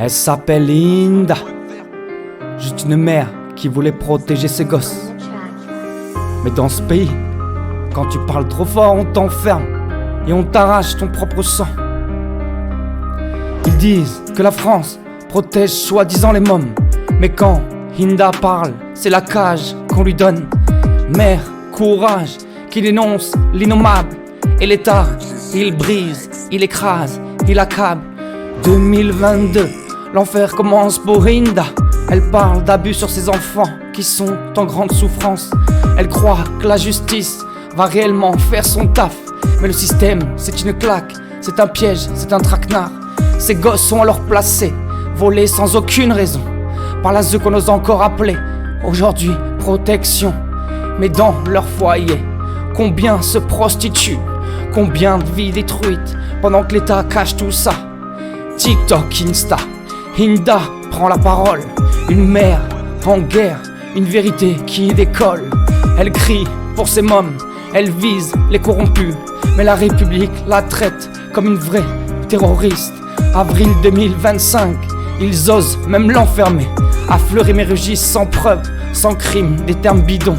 Elle s'appelle Linda, juste une mère qui voulait protéger ses gosses. Mais dans ce pays, quand tu parles trop fort, on t'enferme et on t'arrache ton propre sang. Ils disent que la France protège soi-disant les mômes, mais quand Hinda parle, c'est la cage qu'on lui donne. Mère, courage, qui dénonce l'innommable. Et l'État, il brise, il écrase, il accable. 2022, l'enfer commence pour Hinda. Elle parle d'abus sur ses enfants qui sont en grande souffrance. Elle croit que la justice va réellement faire son taf. Mais le système, c'est une claque, c'est un piège, c'est un traquenard. Ces gosses sont alors placés, volés sans aucune raison, par la ZEU qu'on ose encore appeler aujourd'hui protection. Mais dans leur foyer, combien se prostituent, combien de vies détruites, pendant que l'État cache tout ça. TikTok, Insta, Hinda prend la parole, une mère en guerre, une vérité qui décolle. Elle crie pour ses mômes, elle vise les corrompus, mais la République la traite comme une vraie terroriste. Avril 2025, ils osent même l'enfermer, à fleurir mes registres sans preuve, sans crime, des termes bidons.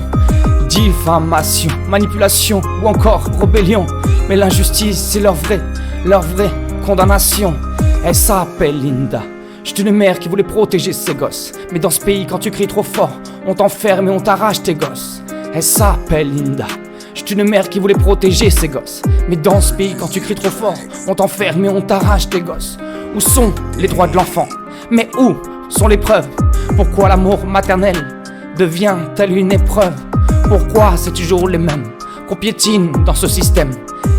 Diffamation, manipulation ou encore rébellion. Mais l'injustice, c'est leur vraie condamnation. Elle s'appelle Linda, juste une mère qui voulait protéger ses gosses. Mais dans ce pays, quand tu cries trop fort, on t'enferme et on t'arrache tes gosses. Elle s'appelle Linda, juste une mère qui voulait protéger ses gosses. Mais dans ce pays, quand tu cries trop fort, on t'enferme et on t'arrache tes gosses. Où sont les droits de l'enfant? Mais où sont les preuves? Pourquoi l'amour maternel devient-elle une épreuve? Pourquoi c'est toujours les mêmes qu'on piétine dans ce système?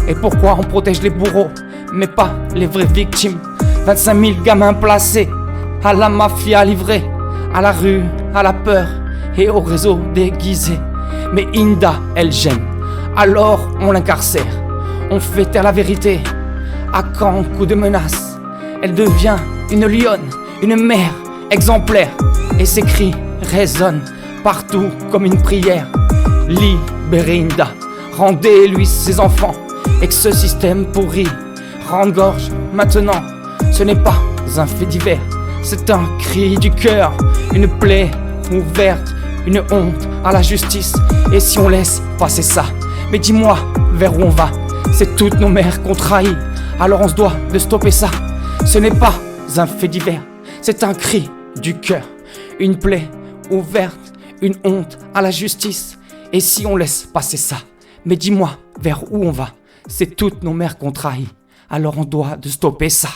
Et pourquoi on protège les bourreaux, mais pas les vraies victimes? 25 000 gamins placés à la mafia livrée, à la rue, à la peur et au réseau déguisé. Mais Hinda, elle gêne, alors on l'incarcère. On fait taire la vérité, à quand coup de menace? Elle devient une lionne, une mère exemplaire. Et ses cris résonnent partout comme une prière. Libérez Hinda, rendez-lui ses enfants. Et que ce système pourri rende gorge maintenant. Ce n'est pas un fait divers, c'est un cri du cœur. Une plaie ouverte, une honte à la justice. Et si on laisse passer ça, mais dis-moi vers où on va? C'est toutes nos mères qu'on trahit, alors on se doit de stopper ça. Ce n'est pas un fait divers, c'est un cri du cœur. Une plaie ouverte, une honte à la justice. Et si on laisse passer ça, mais dis-moi vers où on va? C'est toutes nos mères qu'on trahit, alors on doit de stopper ça.